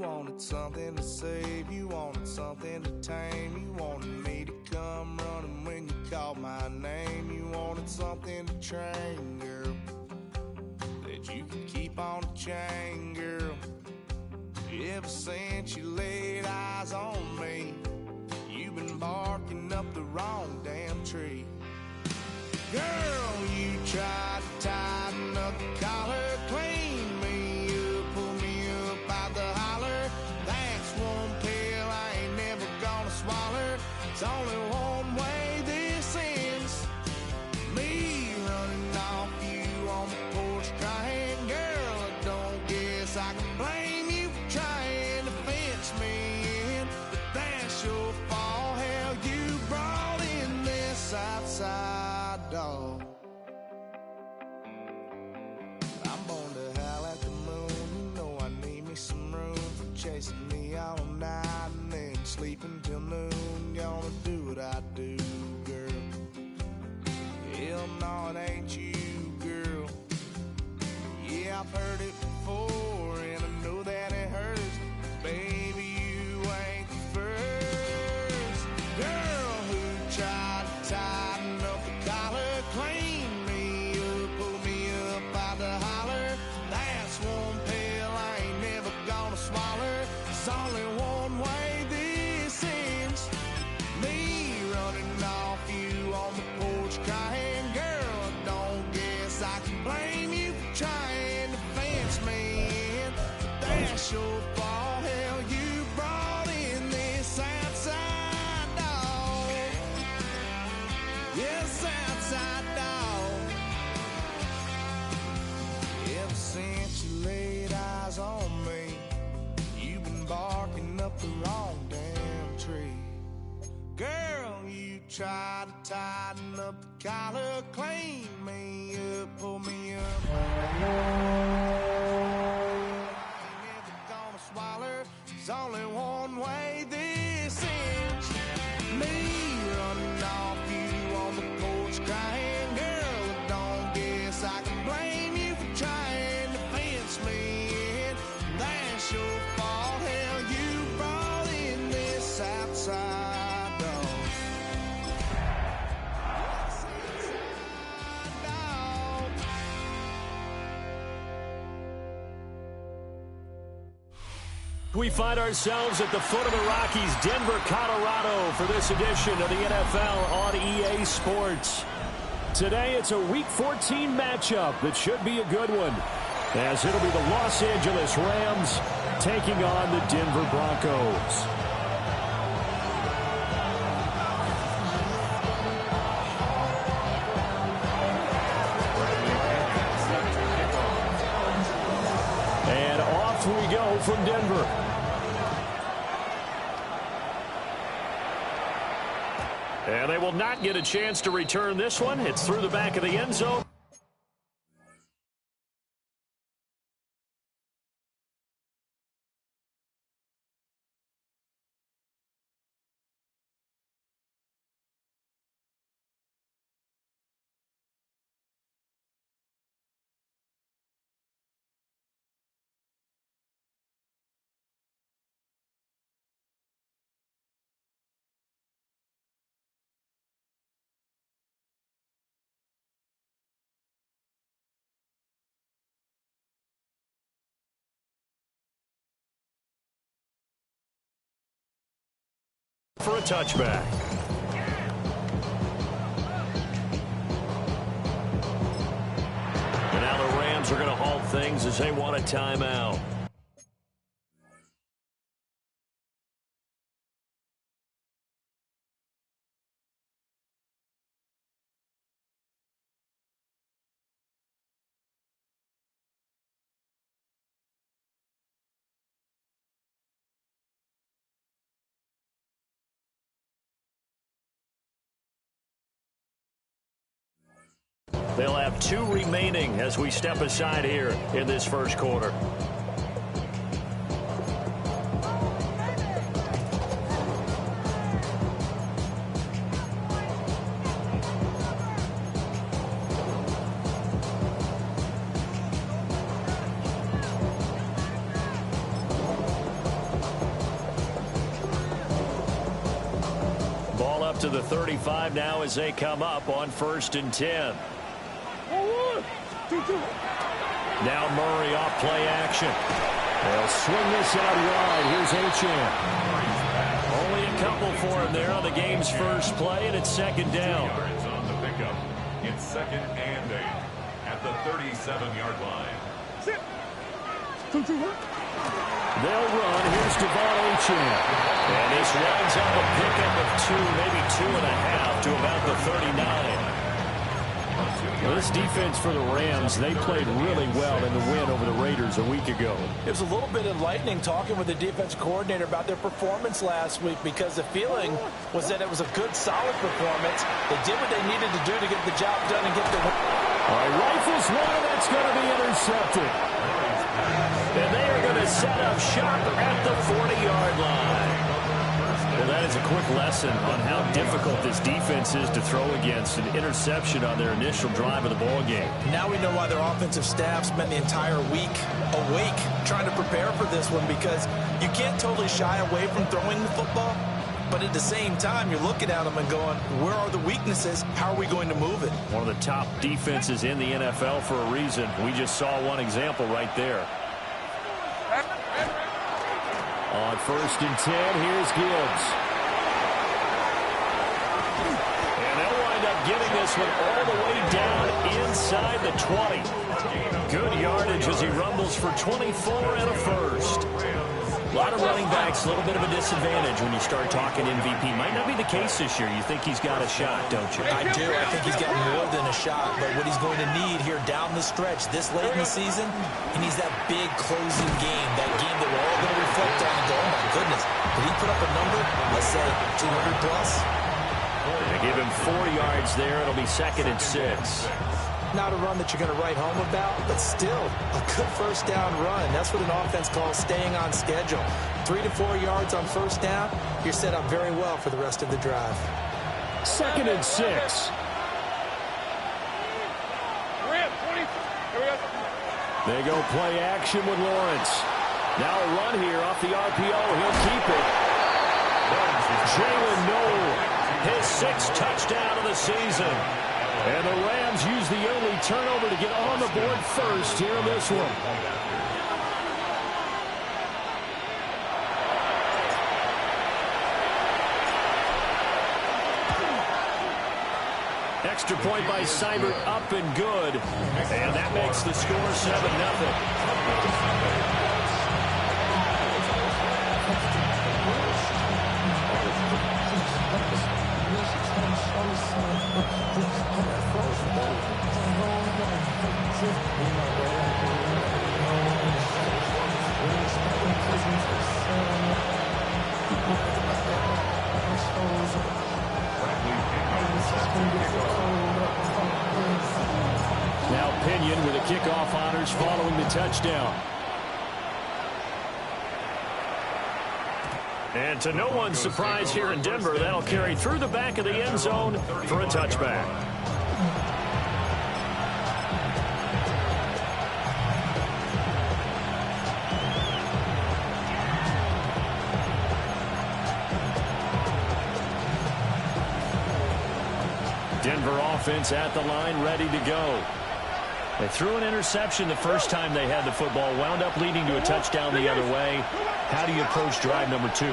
wanted something to save, you wanted something to tame. You wanted me to come running when you called my name. You wanted something to train, girl, that you could keep on the chain, girl. Ever since you laid eyes on me, you've been barking up the wrong damn tree. Girl, you tried to tighten up the collar, clean me up, pull me up out the holler. That's one pill I ain't never gonna swallow. It's only one way this ends, me running off you on the porch crying. Girl, I don't guess I can blame you for trying to fence me in, but that's your fault. Hell, you brought in this outside dog. I'm born to howl at the moon. You know I need me some room for chasing me all night and then sleeping till noon. Gonna do what I do, girl. Hell no, it ain't you, girl. Yeah, I've heard it before and I know that it hurts. Baby, you ain't the first girl who tried to tighten up the collar, clean me up, pull me up out the holler. That's one pill I ain't never gonna swallow. It's only one way this ends, me running off you on the porch crying. Girl, I don't guess I can blame you for trying to fence me in, but that's your fault. Hell, you brought in this outside dog. Yes, outside dog. Ever since you laid eyes on me, you've been barking up the wrong damn tree. Girl, you tried to tighten up the collar, clean me up, pull me up. I ain't never gonna swallow. There's only one way this ends, me running off you on the porch crying. Girl, I don't guess I can blame you for trying to fence me in. That's your fault. Hell, you brought in this outside dog. Outside dog. We find ourselves at the foot of the Rockies, Denver, Colorado, for this edition of the NFL on EA Sports. Today, it's a Week 14 matchup that should be a good one, as it'll be the Los Angeles Rams taking on the Denver Broncos. And off we go from Denver. And they will not get a chance to return this one. It's through the back of the end zone. For a touchback. And now the Rams are going to halt things as they want a timeout. They'll have 2 remaining as we step aside here in this first quarter. to the 35 now as they come up on 1st and 10. Now Murray off play action. They'll swing this out wide. Here's Achane. Only a couple for him there on the game's first play, and it's 2nd down. On the pickup. It's 2nd and 8 at the 37-yard line. They'll run. Here's Devon Achane. And this runs on the pickup of 2, maybe 2.5 to about the 39. Well, this defense for the Rams, they played really well in the win over the Raiders a week ago. It was a little bit enlightening talking with the defense coordinator about their performance last week, because the feeling was that it was a good, solid performance. They did what they needed to do to get the job done and get the win. All right, rifles one, and that's going to be intercepted. And they are going to set up shop at the 40-yard line. Well, that is a quick lesson on how difficult this defense is to throw against. An interception on their initial drive of the ball game. Now we know why their offensive staff spent the entire week awake trying to prepare for this one, because you can't totally shy away from throwing the football, but at the same time you're looking at them and going, where are the weaknesses? How are we going to move it? One of the top defenses in the NFL for a reason. We just saw one example right there. On 1st and 10, here's Gibbs. And they'll wind up getting this one all the way down inside the 20. Good yardage as he rumbles for 24 and a first. A lot of running backs, a little bit of a disadvantage when you start talking MVP. Might not be the case this year. You think he's got a shot, don't you? I do. I think he's got more than a shot. But what he's going to need here down the stretch, this late in the season, he needs that big closing game, that game that we're all going to reflect on and go, oh, my goodness, did he put up a number, let's say, 200 plus? They give him 4 yards there. It'll be 2nd and 6. Not a run that you're going to write home about, but still a good first down run. That's what an offense calls staying on schedule. 3 to 4 yards on first down, you're set up very well for the rest of the drive. 2nd and 6. They go play action with Lawrence. Now a run here off the RPO. He'll keep it. Jalen Noel, his 6th touchdown of the season. And the Rams use the only turnover to get on the board first here in this one. Extra point by Seibert, up and good. And that makes the score 7-0. Now Pinion with a kickoff honors following the touchdown. And to no one's surprise here in Denver, that'll carry through the back of the end zone for a touchback. Denver offense at the line, ready to go. They threw an interception the first time they had the football, wound up leading to a touchdown the other way. How do you approach drive number 2?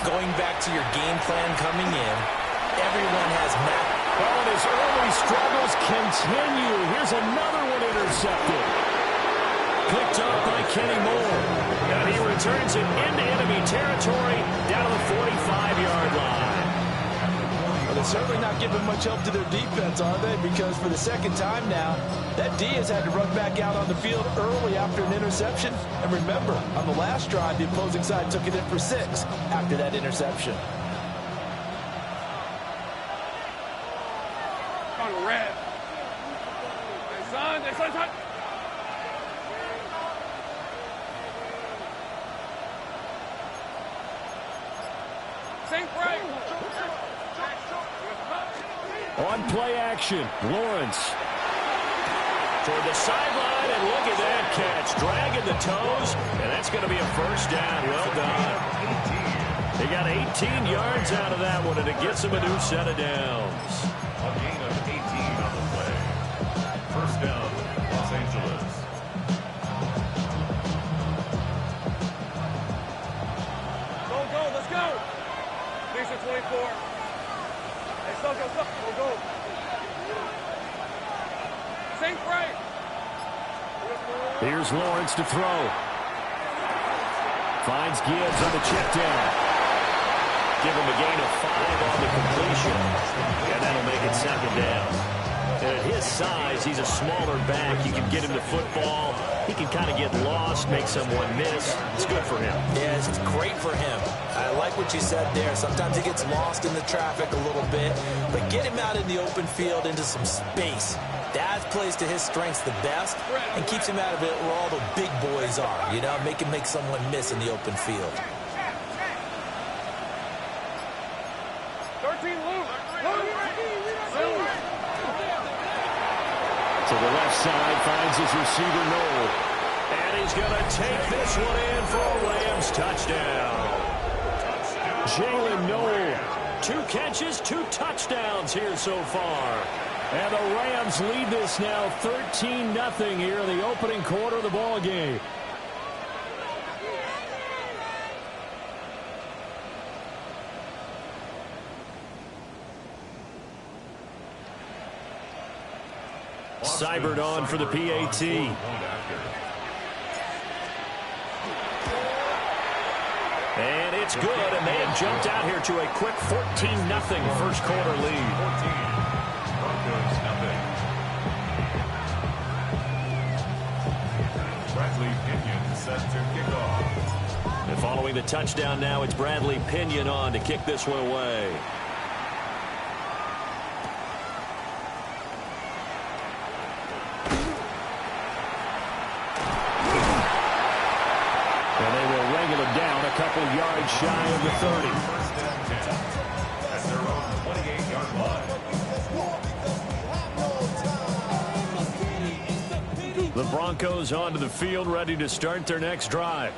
Going back to your game plan coming in, everyone has mapped. Oh, and his early struggles continue. Here's another one intercepted. Picked up by Kenny Moore. And he returns it into enemy territory down to the 45-yard line. Well, they're certainly not giving much help to their defense, are they? Because for the second time now, that D has had to run back out on the field early after an interception. And remember, on the last drive, the opposing side took it in for 6 after that interception. On red. Son. Same right. On play action, Lawrence toward the sideline, and look at that catch, dragging the toes, and that's going to be a first down. Well done. He got 18 yards out of that one, and it gets him a new set of downs. A gain of 18 on the play. First down, Los Angeles. Go, let's go. Station 24. Hey, go. Same break. Here's Lawrence to throw. Finds Gibbs on the check down. Give him a gain of 5 on the completion. And that'll make it second down. And at his size, he's a smaller back. You can get him the football. He can kind of get lost, make someone miss. It's good for him. Yeah, it's great for him. I like what you said there. Sometimes he gets lost in the traffic a little bit. But get him out in the open field into some space. That plays to his strengths the best and keeps him out of it where all the big boys are. You know, make him make someone miss in the open field. 13, Luke. To the left side, finds his receiver, Noel. And he's going to take this one in for a Rams touchdown. Jalen Noel, 2 catches, 2 touchdowns here so far. And the Rams lead this now 13-0 here in the opening quarter of the ball game. Seibert on for the PAT. And it's good, and they have jumped out here to a quick 14-0 first quarter lead. 14. Broncos, nothing. Bradley Pinion set to kick off. And following the touchdown now, it's Bradley Pinion on to kick this one away. And they will wrangle him down a couple yards shy of the 30. First and 10 at their own 28-yard line. The Broncos onto the field, ready to start their next drive.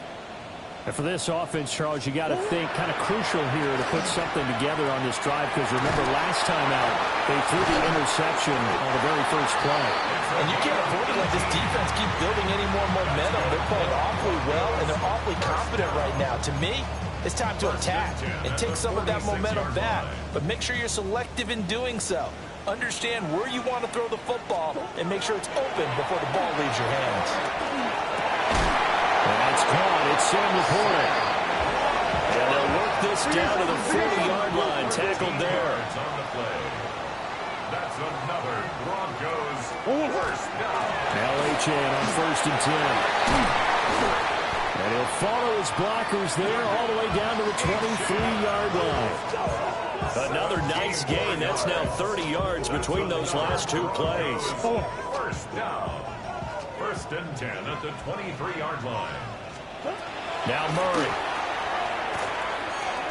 And for this offense, Charles, you got to think kind of crucial here to put something together on this drive, because remember last time out, they threw the interception on the very first play. And you can't afford to let this defense keep building any more momentum. They're playing awfully well, and they're awfully confident right now. To me, it's time to attack and take some of that momentum back. But make sure you're selective in doing so. Understand where you want to throw the football and make sure it's open before the ball leaves your hands. And that's caught. It's Sam Laporta. And they'll work this down to the 40-yard line. Tackled there. It's on the play. That's another Broncos first down. LHN on 1st and 10. And he'll follow his blockers there all the way down to the 23-yard line. Another nice gain. That's now 30 yards between those last 2 plays. First down. 1st and 10 at the 23-yard line. Now Murray.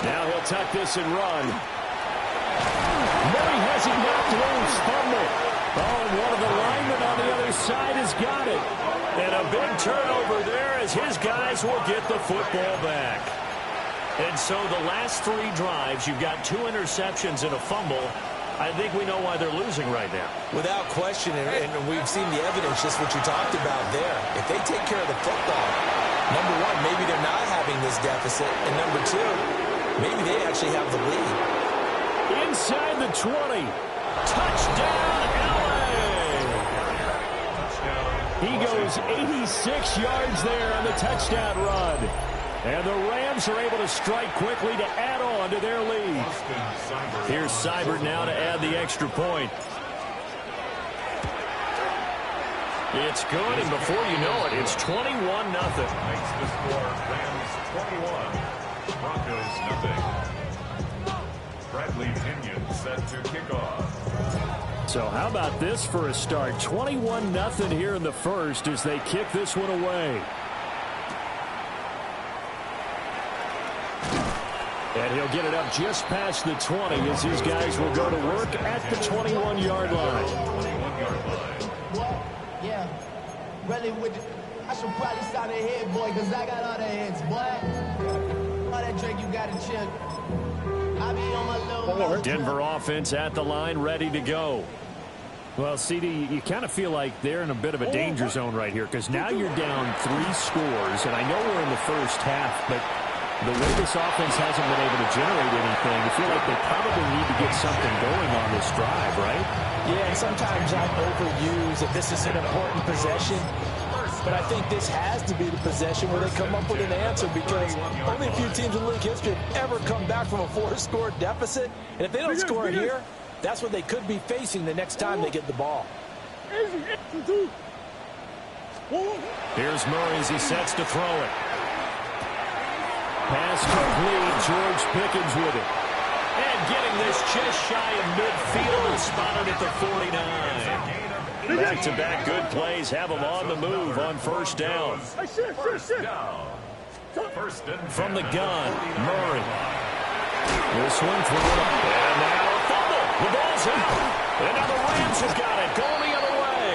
Now he'll tuck this and run. Murray has it knocked loose. Fumble. Oh, and one of the linemen on the other side has got it. And a big turnover there as his guys will get the football back. And so the last 3 drives, you've got 2 interceptions and a fumble. I think we know why they're losing right now. Without question, and we've seen the evidence, just what you talked about there. If they take care of the football, number one, maybe they're not having this deficit. And number 2, maybe they actually have the lead. Inside the 20. Touchdown, LA! He goes 86 yards there on the touchdown run. And the Rams are able to strike quickly to add on to their lead. Here's Seibert now to add the extra point. It's good, and before you know it, it's 21-0. Makes the score Rams 21, Broncos nothing. Bradley Pinion set to kick off. So how about this for a start? 21-0 here in the first as they kick this one away. And he'll get it up just past the 20 as his guys will go to work at the 21-yard line. 21-yard line. Yeah, really, I should probably sign a head, boy, because I got all the heads, boy. Denver offense at the line, ready to go. Well, CD, you kind of feel like they're in a bit of a danger zone right here because now you're down 3 scores, and I know we're in the first half, but the way this offense hasn't been able to generate anything, I feel like they probably need to get something going on this drive, right? Yeah, and sometimes I overuse that this is an important possession, but I think this has to be the possession where they come up with an answer because only a few teams in league history have ever come back from a 4-score deficit, and if they don't score it here, that's what they could be facing the next time they get the ball. Here's Murray as he sets to throw it. Pass complete. George Pickens with it. And getting this just shy of midfield and spotted at the 49. Back-to-back good plays have them on the move on first down. From the gun, Murray. This one thrown up. And now a fumble. The ball's out. And now the Rams have got it. Going the other way.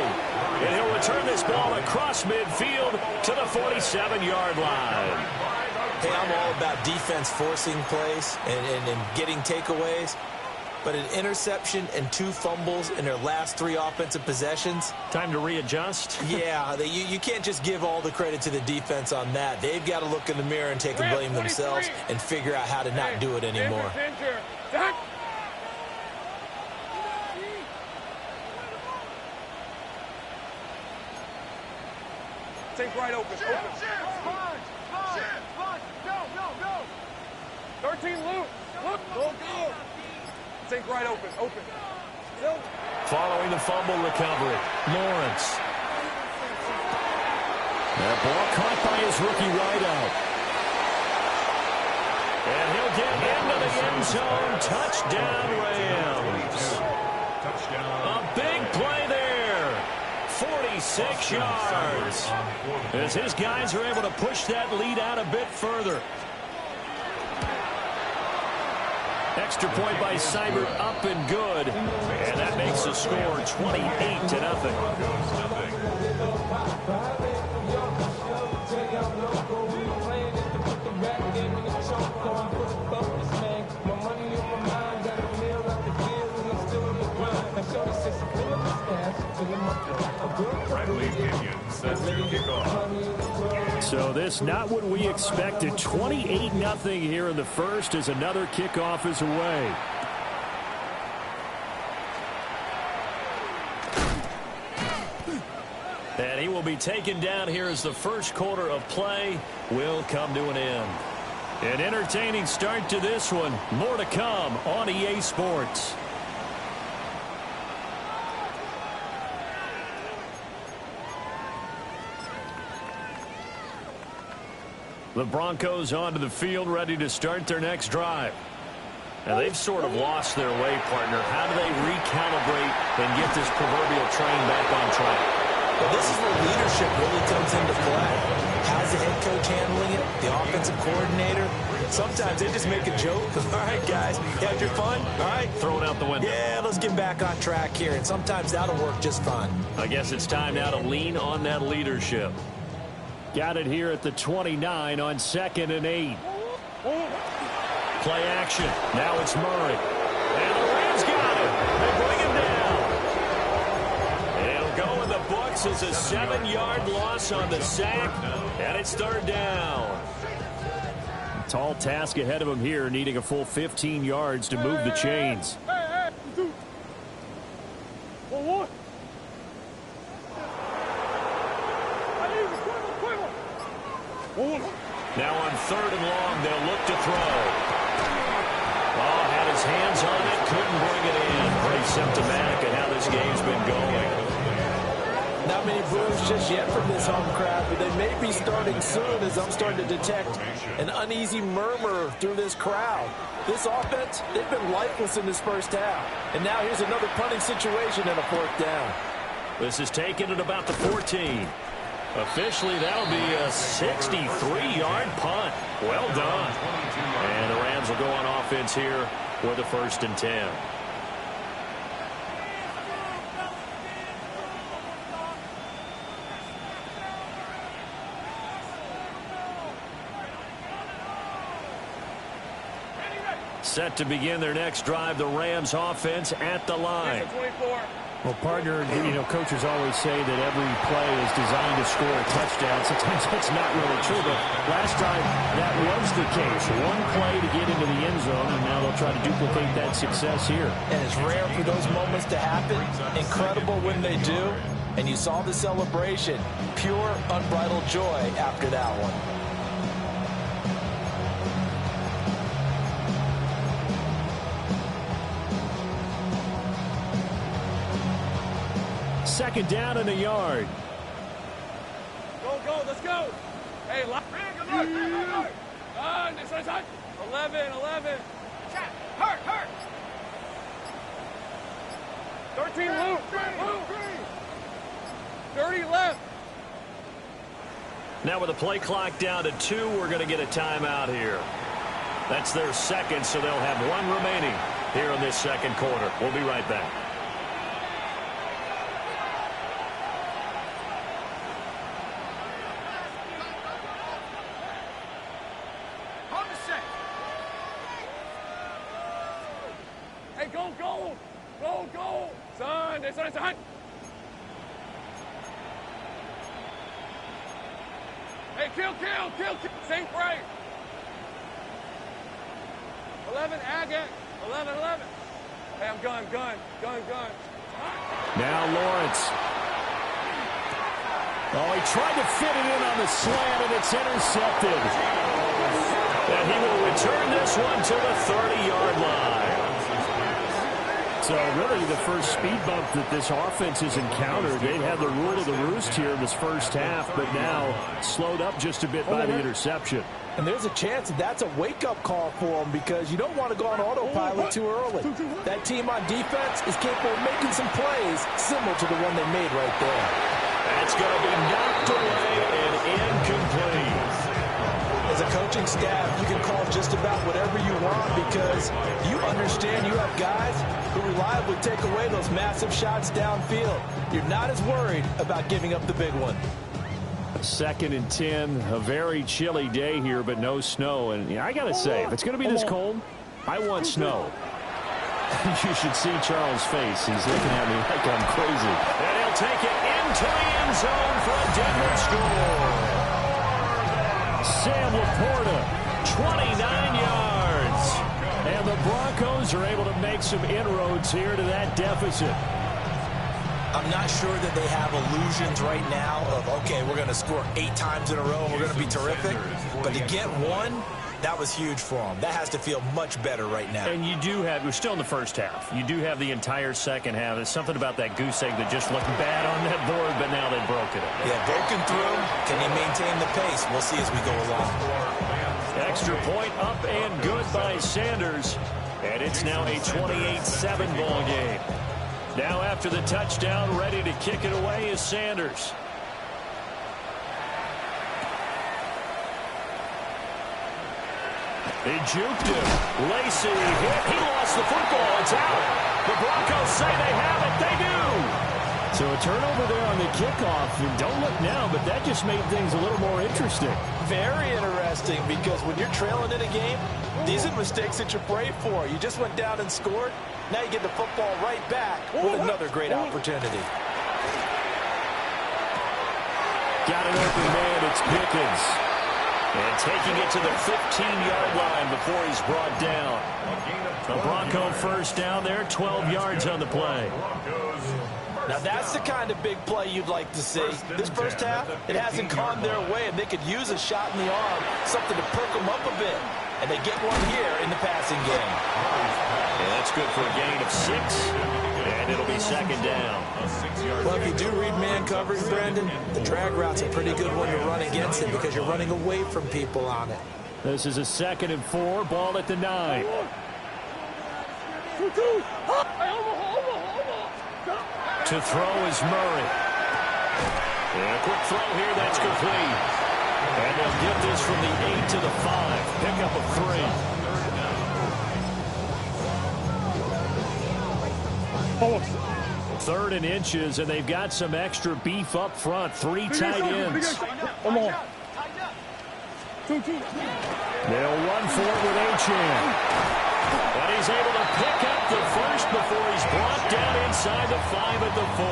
And he'll return this ball across midfield to the 47-yard line. Hey, I'm all about defense forcing plays and getting takeaways. But an interception and 2 fumbles in their last 3 offensive possessions. Time to readjust? Yeah, you can't just give all the credit to the defense on that. They've got to look in the mirror and take and blame themselves and figure out how to not do it anymore. Take right open. Open. 13 loop. Go. Take right open. Open. Following the fumble recovery, Lawrence. That ball caught by his rookie wideout. And he'll get into the end zone. Touchdown, Rams. A big play there. 46 yards. As his guys are able to push that lead out a bit further. Extra point by Seibert, up and good. And that makes the score 28-0. So this not what we expected. 28-0 here in the first as another kickoff is away. And he will be taken down here as the first quarter of play will come to an end. An entertaining start to this one. More to come on EA Sports. The Broncos onto the field, ready to start their next drive. Now, they've sort of lost their way, partner. How do they recalibrate and get this proverbial train back on track? Well, this is where leadership really comes into play. How's the head coach handling it? The offensive coordinator? Sometimes they just make a joke. All right, guys, you had your fun? All right. Throw it out the window. Yeah, let's get back on track here. And sometimes that'll work just fine. I guess it's time now to lean on that leadership. Got it here at the 29 on 2nd and 8. Play action. Now it's Murray. And the Rams got it. They bring him down. It'll go in the books as a 7-yard loss on the sack. And it's 3rd down. Tall task ahead of him here, needing a full 15 yards to move the chains. Now on 3rd and long, they'll look to throw. Oh, had his hands on it, couldn't bring it in. Pretty symptomatic of how this game's been going. Not many boos just yet from this home crowd, but they may be starting soon as I'm starting to detect an uneasy murmur through this crowd. This offense, they've been lifeless in this first half. And now here's another punting situation and a 4th down. This is taken at about the 14. Officially, that'll be a 63-yard punt. Well done. And the Rams will go on offense here with a 1st and 10. Set to begin their next drive, the Rams offense at the line. 24. Well, partner, coaches always say that every play is designed to score a touchdown. Sometimes that's not really true, but last time that was the case. One play to get into the end zone, and now they'll try to duplicate that success here. And it's rare for those moments to happen. Incredible when they do. And you saw the celebration. Pure, unbridled joy after that one. Second down and a yard. Go, let's go. Hey, good luck. 11. Hurt. 13 loop. 30 left. Now with the play clock down to 2, we're going to get a timeout here. That's their second, so they'll have one remaining here in this second quarter. We'll be right back. Hey, go. Son. Hey, kill. Safe right. 11, Agate. 11. Hey, I'm gun. Now Lawrence. Oh, he tried to fit it in on the slant, and it's intercepted. And he will return this one to the 30-yard line. So really the first speed bump that this offense has encountered. They've had the rule of the roost here in this first half, but now slowed up just a bit by the interception. And there's a chance that that's a wake-up call for them because you don't want to go on autopilot too early. That team on defense is capable of making some plays similar to the one they made right there. That's going to be knocked away and incomplete. As a coaching staff, you can call just about whatever you want because you understand you have guys who reliably take away those massive shots downfield. You're not as worried about giving up the big one. 2nd and 10, a very chilly day here, but no snow. And I got to say, if it's going to be this cold, I want snow. You should see Charles' face. He's looking at me like I'm crazy. And he'll take it into the end zone for a Denver score. Sam Laporta, 29 yards. And the Broncos are able to make some inroads here to that deficit. I'm not sure that they have illusions right now of, okay, we're going to score 8 times in a row and we're going to be terrific. But to get one, that was huge for them. That has to feel much better right now. And you do have, we're still in the first half. You do have the entire second half. There's something about that goose egg that just looked bad on that board, but now they've broken it. Yeah, broken through. Can he maintain the pace? We'll see as we go along. Extra point up and good by Sanders. And it's now a 28-7 ball game. Now after the touchdown, ready to kick it away is Sanders. They juked him. Lacy hit. He lost the football. It's out. The Broncos say they have it. They do. So a turnover there on the kickoff. And don't look now, but that just made things a little more interesting. Very interesting because when you're trailing in a game, these are mistakes that you pray for. You just went down and scored. Now you get the football right back with another great opportunity. Got an open man. It's Pickens. And taking it to the 15-yard line before he's brought down. The Bronco first down there, 12 yards on the play. Now that's the kind of big play you'd like to see. This first half, it hasn't gone their way, and they could use a shot in the arm, something to perk them up a bit. And they get one here in the passing game. And that's good for a gain of 6. And it'll be second down. Well, if you do read man coverage, Brandon, the drag route's a pretty good one to run against it because you're running away from people on it. This is a 2nd and 4, ball at the 9. To throw is Murray. And a quick throw here, that's complete. And they'll get this from the 8 to the 5. Pick up a 3. Third and inches, and they've got some extra beef up front. 3 tight ends. They'll run for it with Achane. And he's able to pick up the first before he's brought down inside the 5 at the 4.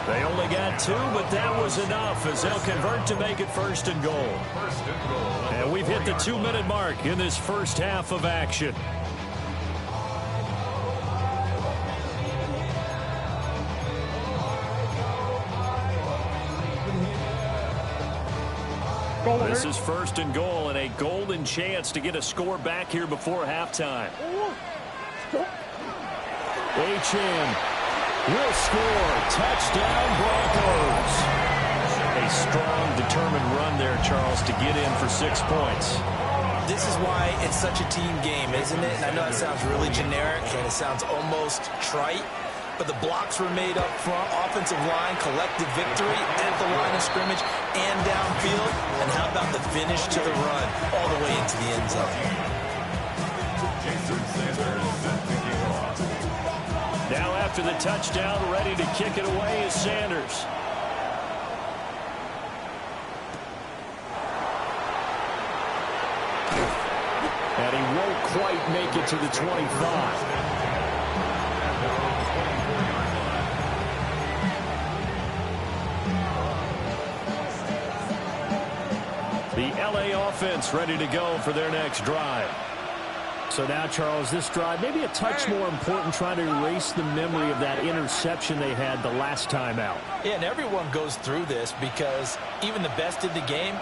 They only got 2, but that was enough as they'll convert to make it 1st and goal. And we've hit the 2-minute mark in this first half of action. This is 1st and goal and a golden chance to get a score back here before halftime. H.M. will score. Touchdown, Broncos. A strong, determined run there, Charles, to get in for 6 points. This is why it's such a team game, isn't it? And I know it sounds really generic and it sounds almost trite, but the blocks were made up front, offensive line, collective victory at the line of scrimmage and downfield. And how about the finish to the run all the way into the end zone? Now after the touchdown, ready to kick it away is Sanders. And he won't quite make it to the 25. The LA offense ready to go for their next drive. So now, Charles, this drive maybe a touch more important, trying to erase the memory of that interception they had the last time out. Yeah, and everyone goes through this because even the best in the game,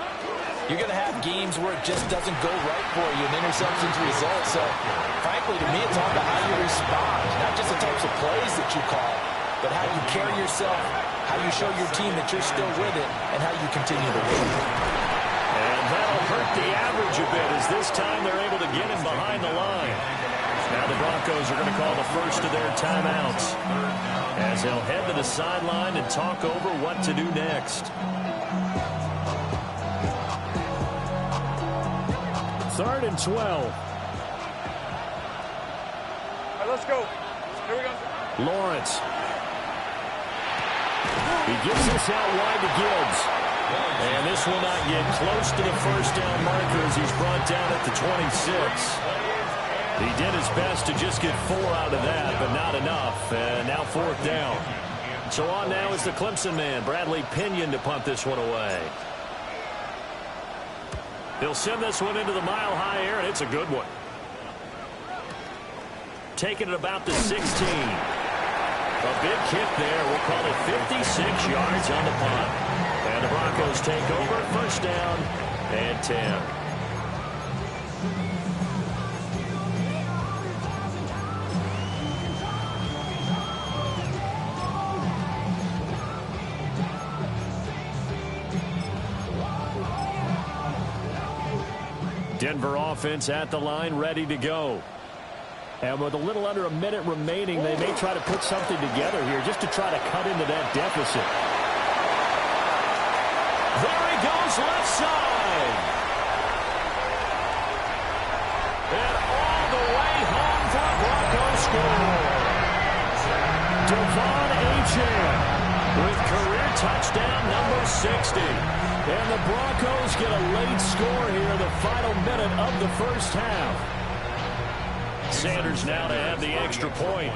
you're going to have games where it just doesn't go right for you, and interceptions result. So, frankly, to me, it's all about how you respond, not just the types of plays that you call, but how you carry yourself, how you show your team that you're still with it, and how you continue to win. And that'll hurt the average a bit as this time they're able to get him behind the line. Now the Broncos are going to call the first of their timeouts as they'll head to the sideline and talk over what to do next. 3rd and 12. All right, let's go. Here we go. Lawrence. He gives this out wide to Gibbs. And this will not get close to the first down marker as he's brought down at the 26. He did his best to just get 4 out of that, but not enough. And now 4th down. So on now is the Clemson man, Bradley Pinion, to punt this one away. He'll send this one into the mile-high air, and it's a good one. Taking it about the 16. A big kick there. We'll call it 56 yards on the punt. And the Broncos take over, 1st down and 10. Denver offense at the line, ready to go. And with a little under a minute remaining, they may try to put something together here just to try to cut into that deficit. There he goes, left side. And all the way home for a Broncos score. Devon Achane with career touchdown number 60. And the Broncos get a late score here in the final minute of the first half. Sanders now to have the extra point.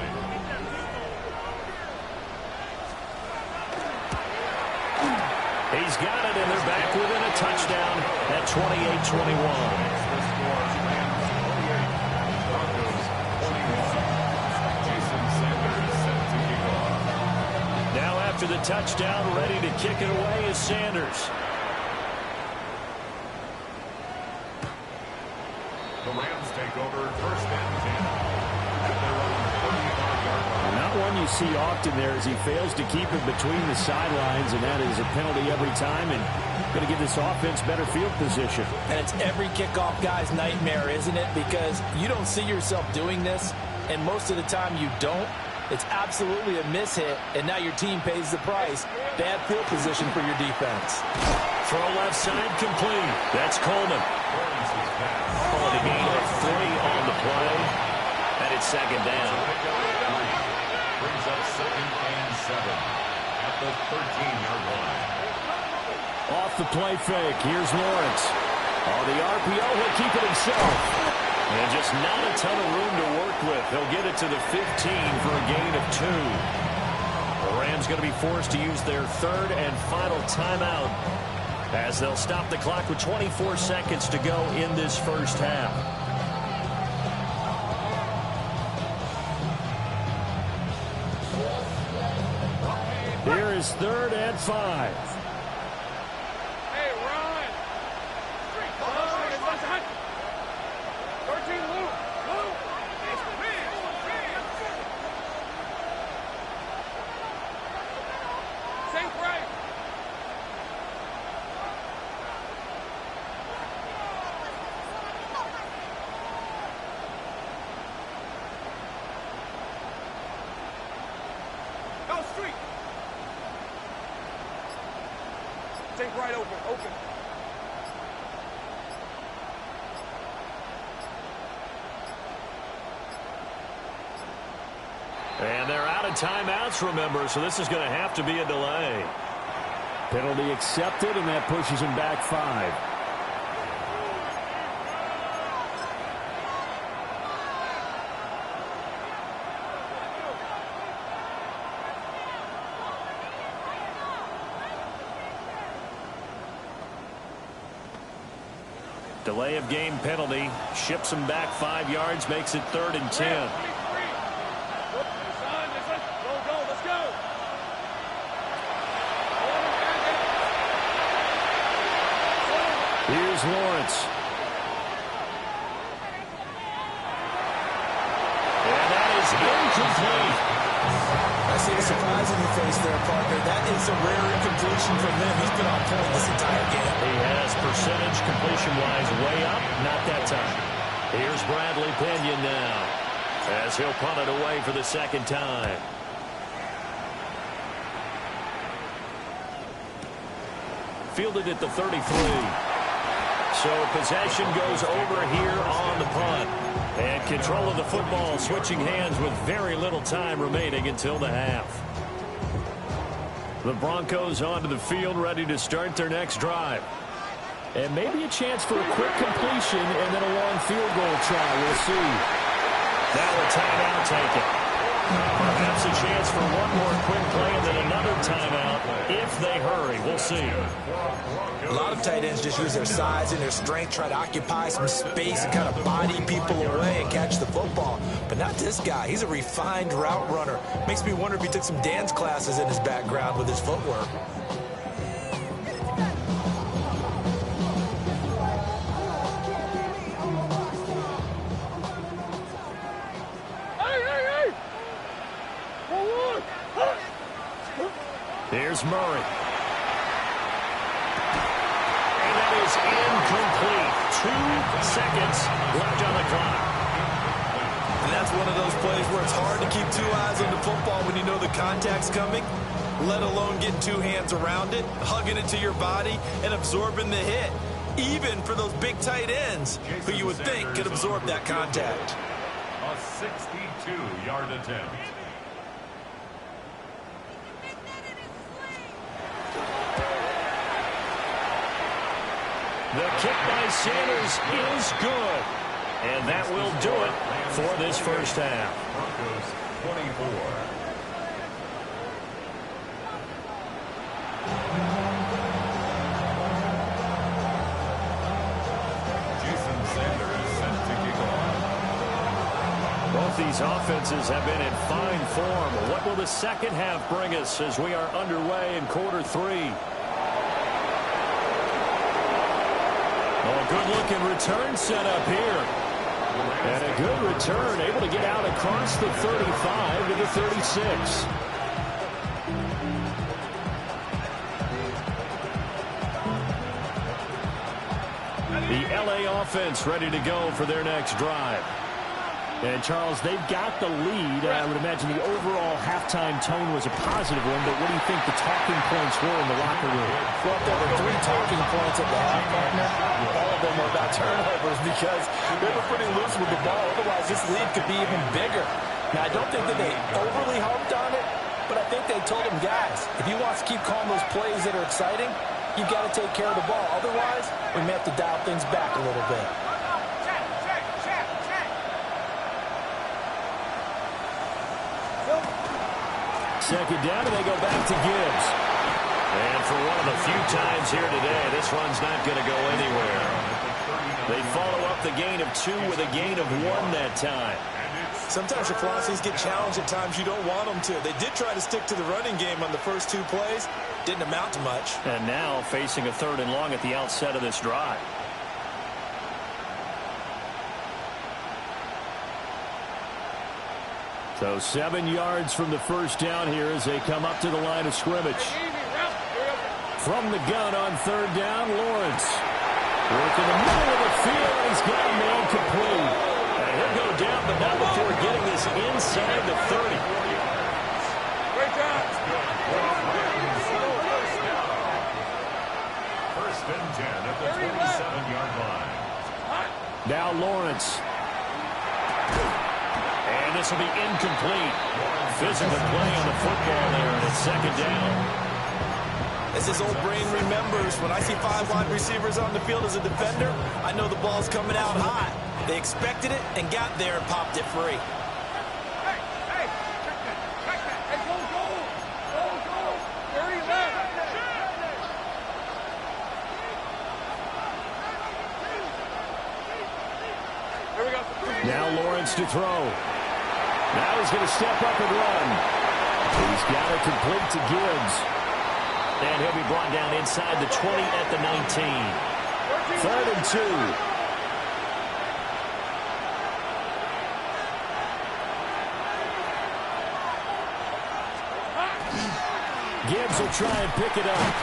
He's got it, and they're back within a touchdown at 28-21. Now after the touchdown, ready to kick it away is Sanders. The Rams take over 1st and 10 at their own 35-yard line. Not one you see often there as he fails to keep it between the sidelines, and that is a penalty every time, and going to give this offense better field position. And it's every kickoff guy's nightmare, isn't it? Because you don't see yourself doing this, and most of the time you don't. It's absolutely a mishit, and now your team pays the price. Bad field position for your defense. Throw left side complete. That's Coleman. Calling a gain of 3 on the play, and it's 2nd down. Brings up 2nd and 7 at the 13-yard line. Off the play fake, here's Lawrence. On the RPO, he'll keep it himself. And just not a ton of room to work with. He'll get it to the 15 for a gain of 2. The Rams going to be forced to use their third and final timeout as they'll stop the clock with 24 seconds to go in this first half. Here is 3rd and 5. Hey, run! 13, Luke! Safe right! Go street! Take right open. And they're out of timeouts, remember, so this is going to have to be a delay. Penalty accepted, and that pushes him back 5. Delay of game penalty. Ships him back 5 yards, makes it 3rd and 10. Here's Lawrence. And that is incomplete. I see the surprise in your face there, partner. That is a rare incompletion from him. He's been on point this entire game. He has percentage completion-wise way up. Not that time. Here's Bradley Pinion now as he'll punt it away for the 2nd time. Fielded at the 33. So possession goes over here on the punt. And control of the football switching hands with very little time remaining until the half. The Broncos onto the field ready to start their next drive. And maybe a chance for a quick completion and then a long field goal try. We'll see. Now a timeout taken. Perhaps a chance for one more quick play and then another timeout if they hurry. We'll see. A lot of tight ends just use their size and their strength, try to occupy some space and kind of body people away and catch the football. But not this guy. He's a refined route runner. Makes me wonder if he took some dance classes in his background with his footwork. Here's Murray. And that is incomplete. 2 seconds left on the clock. And that's one of those plays where it's hard to keep 2 eyes on the football when you know the contact's coming, let alone getting 2 hands around it, hugging it to your body, and absorbing the hit. Even for those big tight ends who you would think could absorb that contact. A 62-yard attempt. The kick by Sanders is good. And that will do it for this first half. Broncos 24. Jason Sanders set to kick off. Both these offenses have been in fine form. What will the second half bring us as we are underway in quarter 3? Oh, good-looking return set up here. And a good return, able to get out across the 35 to the 36. The LA offense ready to go for their next drive. And, Charles, they've got the lead. I would imagine the overall halftime tone was a positive one, but what do you think the talking points were in the locker room? Well, there were 3 talking points at the half, partner. All of them were about turnovers because they were pretty loose with the ball. Otherwise, this lead could be even bigger. Now, I don't think that they overly harped on it, but I think they told them, guys, if you want to keep calling those plays that are exciting, you've got to take care of the ball. Otherwise, we may have to dial things back a little bit. second down, and they go back to Gibbs. And for one of the few times here today, this one's not going to go anywhere. They follow up the gain of 2 with a gain of 1 that time. Sometimes your philosophies get challenged at times you don't want them to. They did try to stick to the running game on the first 2 plays. Didn't amount to much. And now facing a 3rd and long at the outset of this drive. So 7 yards from the first down here as they come up to the line of scrimmage. From the gun on 3rd down, Lawrence. Working the middle of the field, he's got a man complete. And he'll go down, but not before getting this inside the 30. Great job. First and 10 at the 27-yard line. Now Lawrence. And this will be incomplete. Physical play on the football there, and it's 2nd down. As his old brain remembers, when I see 5 wide receivers on the field as a defender, I know the ball's coming out hot. They expected it and got there and popped it free. Hey, check that. Hey, go. Where are you at? Here we go. Now Lawrence to throw. Now he's going to step up and run. He's got it complete to Gibbs. And he'll be brought down inside the 20 at the 19. 3rd and 2. Gibbs will try and pick it up.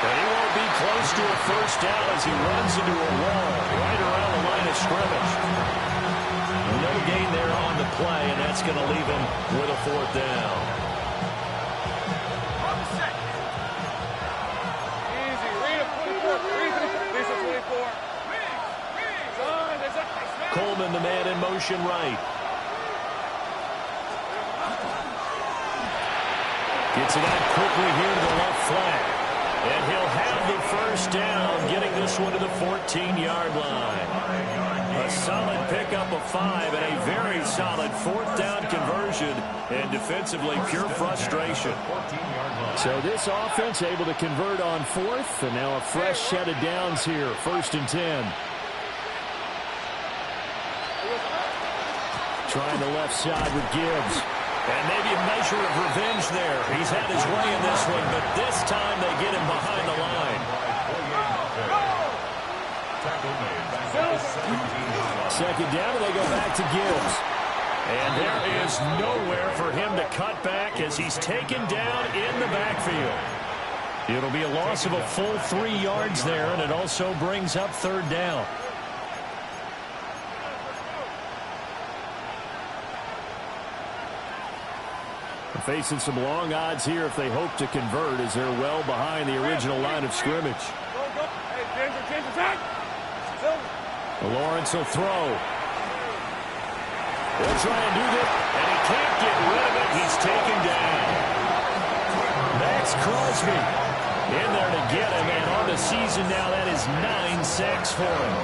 But he won't be close to a first down as he runs into a wall right around the line of scrimmage. No gain there on the play, and that's going to leave him with a 4th down. Coleman, the man in motion right. Gets it out quickly here to the left flank. And he'll have the first down, getting this one to the 14-yard line. A solid pickup of 5 and a very solid 4th down conversion. And defensively, pure frustration. So this offense able to convert on 4th, and now a fresh set of downs here, 1st and 10. Trying the left side with Gibbs. And maybe a measure of revenge there. He's had his way in this one, but this time they get him behind the line. Second down, and they go back to Gibbs. And there is nowhere for him to cut back as he's taken down in the backfield. It'll be a loss of a full 3 yards there, and it also brings up 3rd down. Facing some long odds here if they hope to convert, as they're well behind the original line of scrimmage. Go. Hey, Ginger, time. Lawrence will throw. He'll try and do this, and he can't get rid of it. He's taken down. Max Crosby in there to get him, and on the season now, that is 9 sacks for him.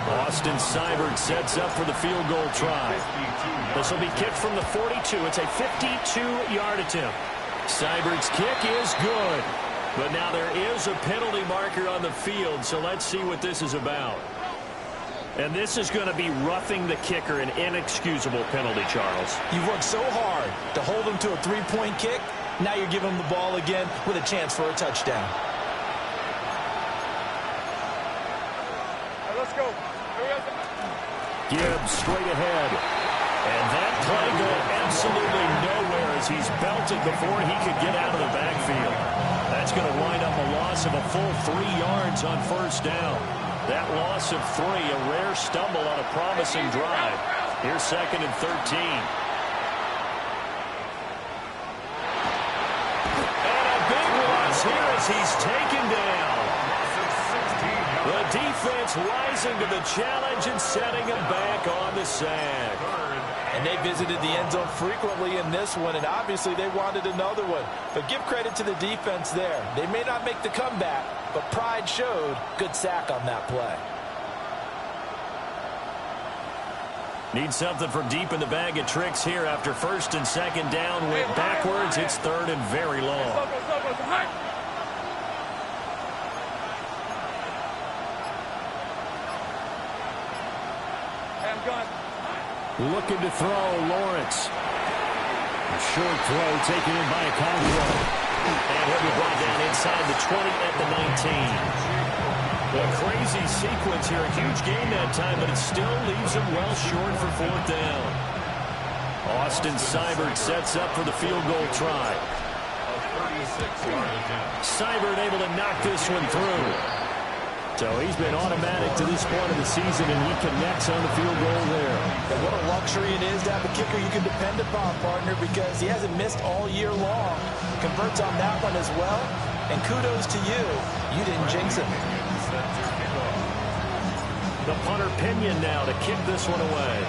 Austin Seibert sets up for the field goal try. This will be kicked from the 42. It's a 52-yard attempt. Seibert's kick is good. But now there is a penalty marker on the field, so let's see what this is about. And this is going to be roughing the kicker, an inexcusable penalty, Charles. You've worked so hard to hold him to a 3-point kick. Now you're giving him the ball again with a chance for a touchdown. Let's go. Gibbs straight ahead. And that play going absolutely nowhere as he's belted before he could get out of the backfield. That's going to wind up a loss of a full 3 yards on first down. That loss of 3, a rare stumble on a promising drive. Here's 2nd and 13. And a big loss here as he's taken down. The defense rising to the challenge and setting him back on the sack. And they visited the end zone frequently in this one, and obviously they wanted another one. But give credit to the defense there. They may not make the comeback, but pride showed. Good sack on that play. Need something from deep in the bag of tricks here after first and second down. Went backwards. It's third and very long. Looking to throw, Lawrence. A short throw taken in by Okonkwo. And he'll be brought down inside the 20 at the 19. A crazy sequence here. A huge gain that time, but it still leaves him well short for fourth down. Austin Seibert sets up for the field goal try. Seibert able to knock this one through. So he's been automatic to this point of the season, and he connects on the field goal there. And what a luxury it is to have a kicker you can depend upon, partner, because he hasn't missed all year long. Converts on that one as well, and kudos to you. You didn't jinx him. The punter Pinion now to kick this one away.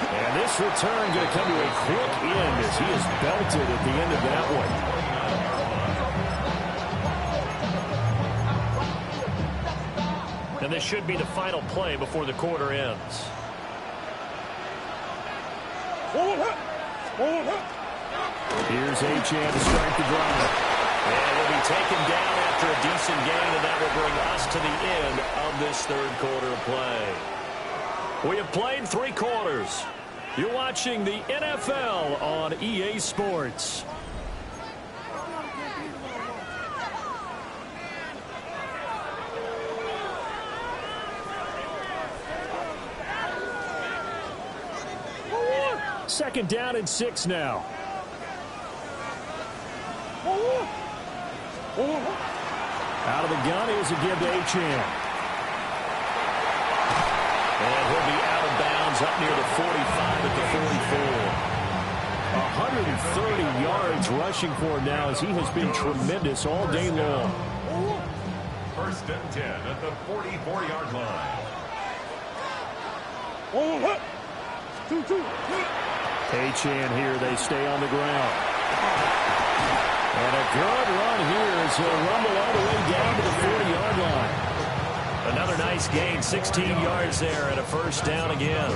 And this return going to come to a quick end as he is belted at the end of that one. And this should be the final play before the quarter ends. Here's Achane to start the drive. And will be taken down after a decent gain, and that will bring us to the end of this third quarter of play. We have played 3 quarters. You're watching the NFL on EA Sports. Second down and 6 now. Out of the gun, here's a give to Achane. And he'll be out of bounds up near the 45 at the 44. 130 yards rushing for him now as he has been tremendous all day long. First and 10 at the 44-yard line. Achane here, they stay on the ground. And a good run here as he'll rumble all the way down to the 40-yard line. Another nice gain, 16 yards there and a first down again.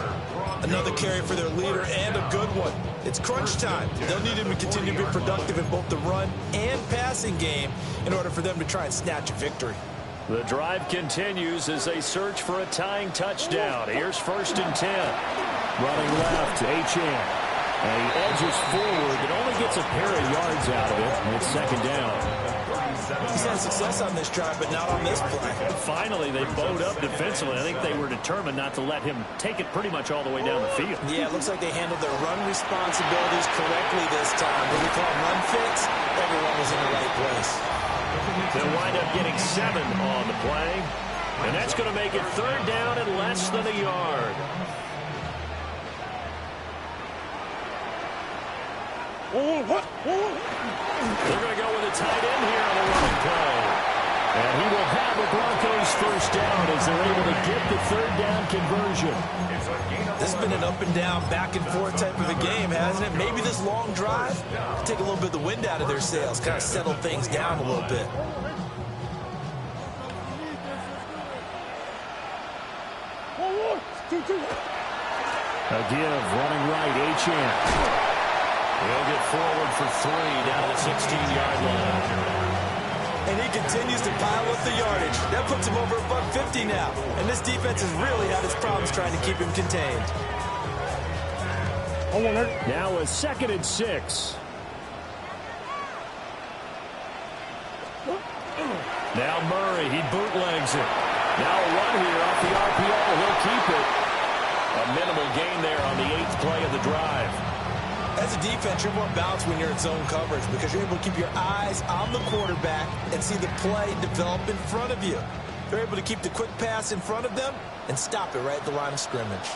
Another carry for their leader and a good one. It's crunch time. They'll need him to continue to be productive in both the run and passing game in order for them to try and snatch a victory. The drive continues as they search for a tying touchdown. Here's first and 10. Running left, Achane. And he edges forward, but only gets a pair of yards out of it, and it's second down. He's had success on this drive, but not on this play. Finally, they bowed up defensively. I think they were determined not to let him take it pretty much all the way down the field. Yeah, it looks like they handled their run responsibilities correctly this time. When we call them run fits, everyone was in the right place. They'll wind up getting 7 on the play, and that's going to make it third down and less than a yard. They're going to go with a tight end here on the running play. And he will have the Broncos first down as they're able to get the third down conversion. This has been an up and down, back and forth type of a game, hasn't it? Maybe this long drive take a little bit of the wind out of their sails, kind of settle things down a little bit. A give, running right, Achane. He'll get forward for 3 down to the 16-yard line. And he continues to pile up the yardage. That puts him over $150 now. And this defense has really had its problems trying to keep him contained. Now a second and 6. Now Murray, he bootlegs it. Now a run here off the RPO. He'll keep it. A minimal gain there on the 8th play of the drive. As a defense, you're more balanced when you're in zone coverage because you're able to keep your eyes on the quarterback and see the play develop in front of you. They're able to keep the quick pass in front of them and stop it right at the line of scrimmage.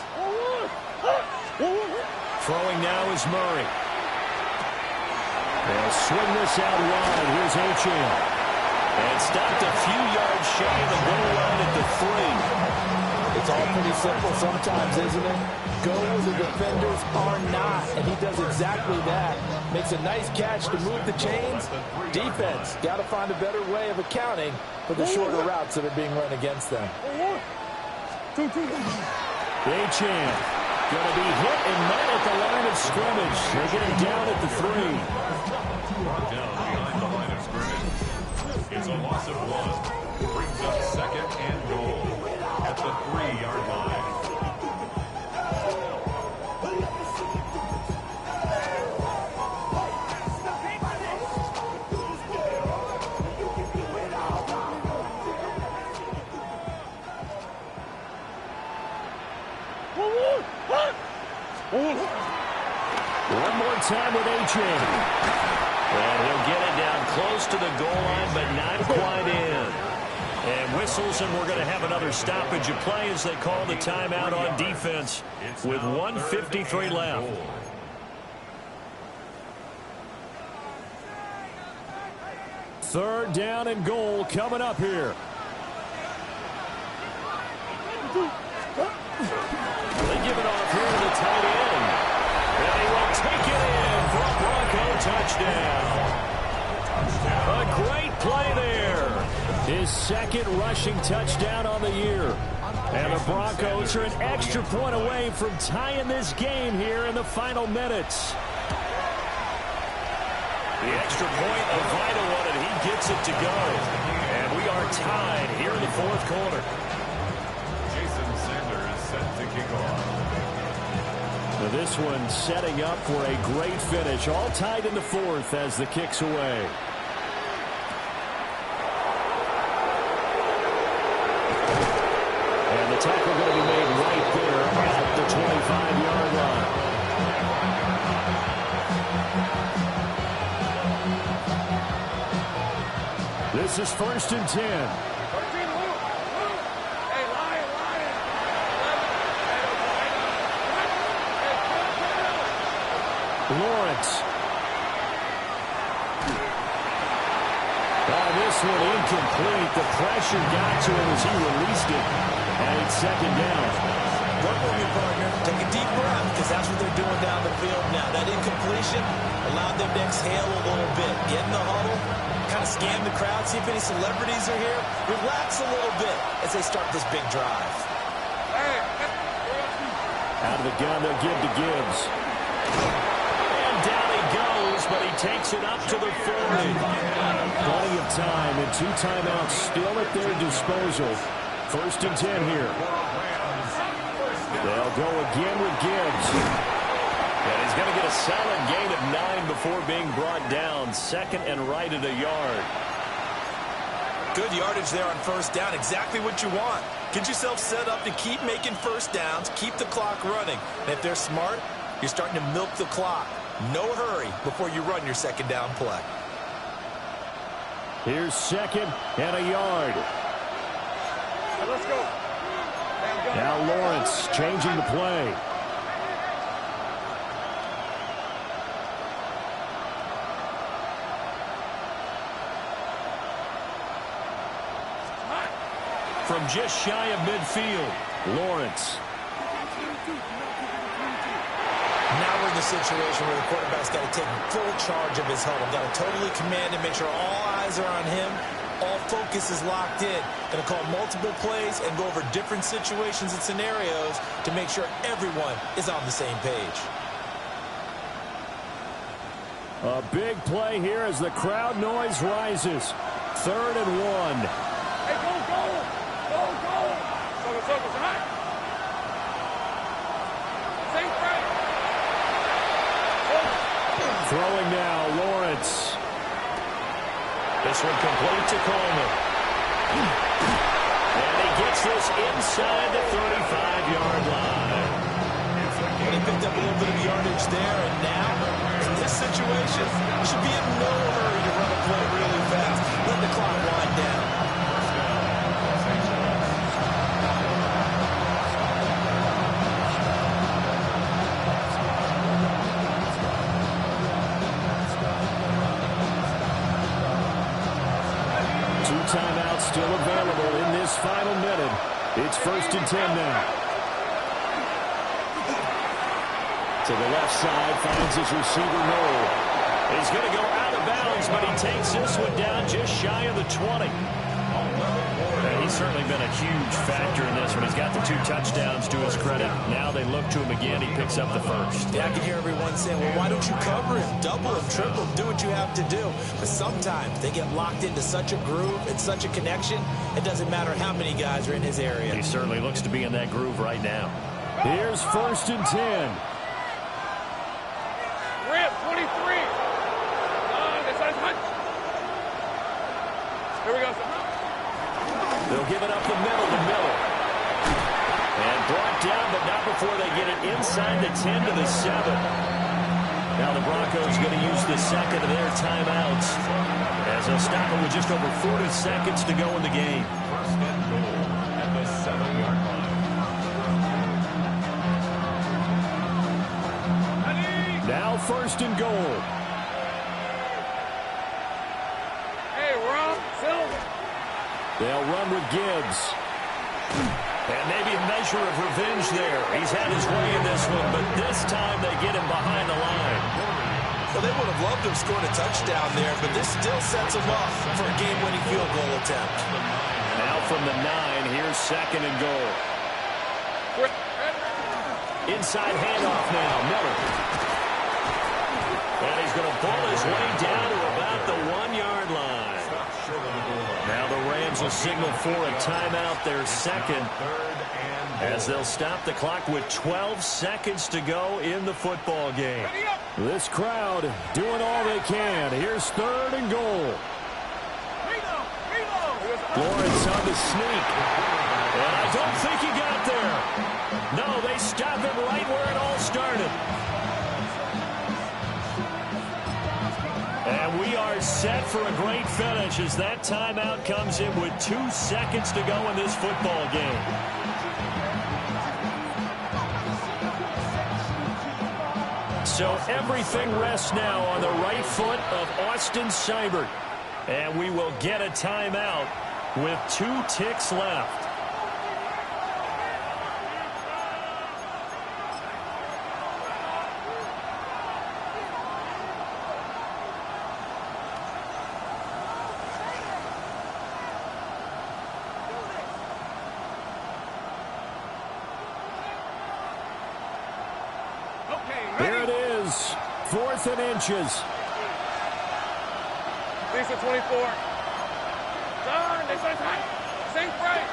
Throwing now is Murray. They'll swing this out wide. Here's Achane. And stopped a few yards shy of the goal line at the 3. It's all pretty simple sometimes, isn't it? Go where the defenders are not, and he does exactly that. Makes a nice catch to move the chains. Defense, got to find a better way of accounting for the shorter routes that are being run against them. Achane going to be hit and met at the line of scrimmage. They get him down at the 3. Brought down behind the line of scrimmage. It's a loss of 1. Brings up second and goal at the 3-yard line. One more time with Achane. And he'll get it down close to the goal line, but not quite in. And whistles, and we're going to have another stoppage of play as they call the timeout on defense with 1:53 left. Third down and goal coming up here. They give it off here to the tight end. And he will take it in for a Bronco touchdown. A great play there. His second rushing touchdown on the year. And the Broncos are an extra point away from tying this game here in the final minutes. The extra point, a vital one, and he gets it to go. And we are tied here in the fourth quarter. Jason Sanders set to kick off. Now this one setting up for a great finish. All tied in the fourth as the kick's away. And the tackle going to be made right there at the 25-yard line. This is 1st and 10. Lawrence. This one incomplete. The pressure got to him as he released it. And it's second down. Work with your partner. Take a deep breath, because that's what they're doing down the field now. That incompletion allowed them to exhale a little bit. Get in the huddle, kind of scan the crowd, see if any celebrities are here. Relax a little bit as they start this big drive. Out of the gun, they'll give to Gibbs. And down he goes, but he takes it up to the 40. Plenty of time and 2 timeouts still at their disposal. 1st and 10 here. They'll go again with Gibbs. And he's going to get a solid gain of 9 before being brought down. 2nd and right at a yard. Good yardage there on 1st down. Exactly what you want. Get yourself set up to keep making 1st downs, keep the clock running. And if they're smart, you're starting to milk the clock. No hurry before you run your 2nd down play. Here's 2nd and a yard. Let's go. Now Lawrence changing the play. From just shy of midfield, Lawrence. Now we're in the situation where the quarterback's got to take full charge of his huddle. Got to totally command and make sure all eyes are on him. All focus is locked in. Going to call multiple plays and go over different situations and scenarios to make sure everyone is on the same page. A big play here as the crowd noise rises. 3rd and 1. Hey, go, go! Go, go! Circle, tonight! Same thing! Throwing now, Lawrence. This one complete to Coleman. And he gets this inside the 35-yard line. And he picked up a little bit of yardage there, and now, in this situation, should be in no hurry to run a play really fast. Let the clock wind down. Timeout still available in this final minute. It's 1st and 10 now. To the left side, finds his receiver, Noel. He's going to go out of bounds, but he takes this one down just shy of the 20. And he's certainly been a huge factor in this one. He's got the 2 touchdowns to his credit. Now they look to him again. He picks up the first. Yeah, I can hear everyone saying, well, why don't you cover him? Double him, triple him, do what you have to do. But sometimes they get locked into such a groove and such a connection, it doesn't matter how many guys are in his area. He certainly looks to be in that groove right now. Here's 1st and 10. Rip, 23. Here we go. They'll give it up the middle to Miller. And brought down, but not before they get it inside the 10 to the 7. Now the Broncos going to use the second of their timeouts as they'll stop it with just over 40 seconds to go in the game. 1st and goal at the 7-yard line. Now 1st and goal. Hey, Rob, Silver. They'll run with Gibbs. And maybe a measure of revenge there. He's had his way in this one, but this time they get him behind the line. Well, they would have loved to have scored a touchdown there, but this still sets them up for a game-winning field goal attempt. Now from the 9, here's 2nd and goal. Inside handoff now, Miller. And he's going to pull his way down to about the 1-yard line. Now the Rams will signal for a timeout, their second, as they'll stop the clock with 12 seconds to go in the football game. This crowd doing all they can. Here's 3rd and goal. Lawrence on the sneak. And I don't think he got there. No, they stop him right where it all started. And we are set for a great finish as that timeout comes in with 2 seconds to go in this football game. So everything rests now on the right foot of Austin Seibert. And we will get a timeout with 2 ticks left. Here it is, 4th and inches. Lisa 24. Turn, they say tight. Sink right.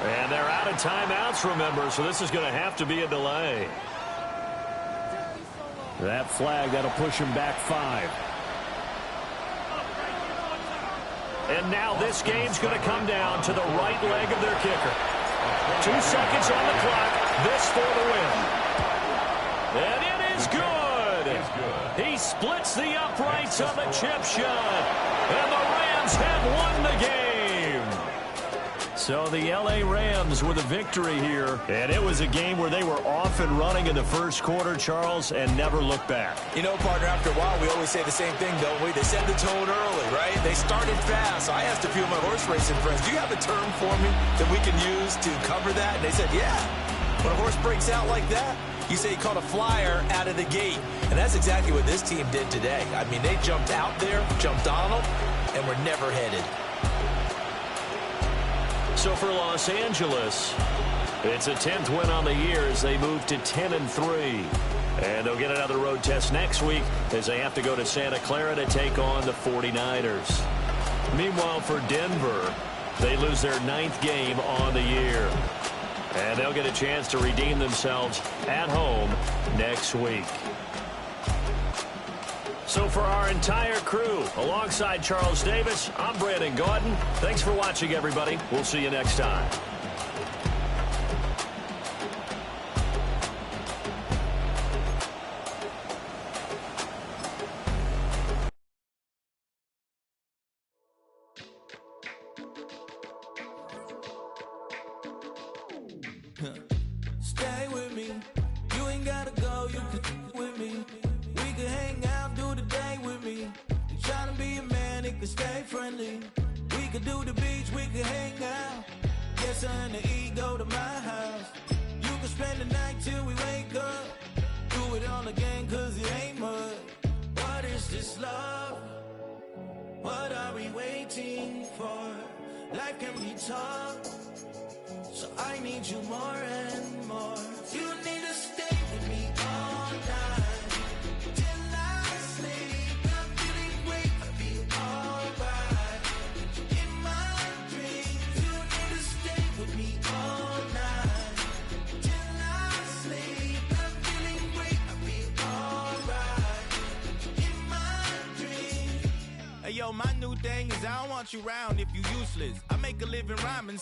And they're out of timeouts, remember, so this is going to have to be a delay. That flag, that'll push him back 5. And now this game's going to come down to the right leg of their kicker. 2 seconds on the clock, this for the win. And it is good. He splits the uprights on the chip shot. And the Rams have won the game. So the L.A. Rams with a victory here. And it was a game where they were off and running in the first quarter, Charles, and never looked back. You know, partner, after a while, we always say the same thing, don't we? They set the tone early, right? They started fast. So I asked a few of my horse racing friends, do you have a term for me that we can use to cover that? And they said, yeah. When a horse breaks out like that, you say he caught a flyer out of the gate. And that's exactly what this team did today. I mean, they jumped out there, jumped on them, and were never headed. So for Los Angeles, it's a 10th win on the year as they move to 10-3. And they'll get another road test next week as they have to go to Santa Clara to take on the 49ers. Meanwhile, for Denver, they lose their 9th game on the year. And they'll get a chance to redeem themselves at home next week. So for our entire crew, alongside Charles Davis, I'm Brandon Gaudin. Thanks for watching, everybody. We'll see you next time. could do the beach, we could hang out. Yes, her and the E go to my house. You can spend the night till we wake up. Do it all again, cause it ain't mud. What is this love? What are we waiting for? Life can be tough, so I need you more and more. You need to stay with me all night till I sleep. I'm feeling great, I'll be alright. In my dreams, you need to stay with me all night till I sleep. I'm feeling great, I'll be alright. In my dreams. Hey yo, my new thing is I don't want you round if you useless. I make a living rhyming.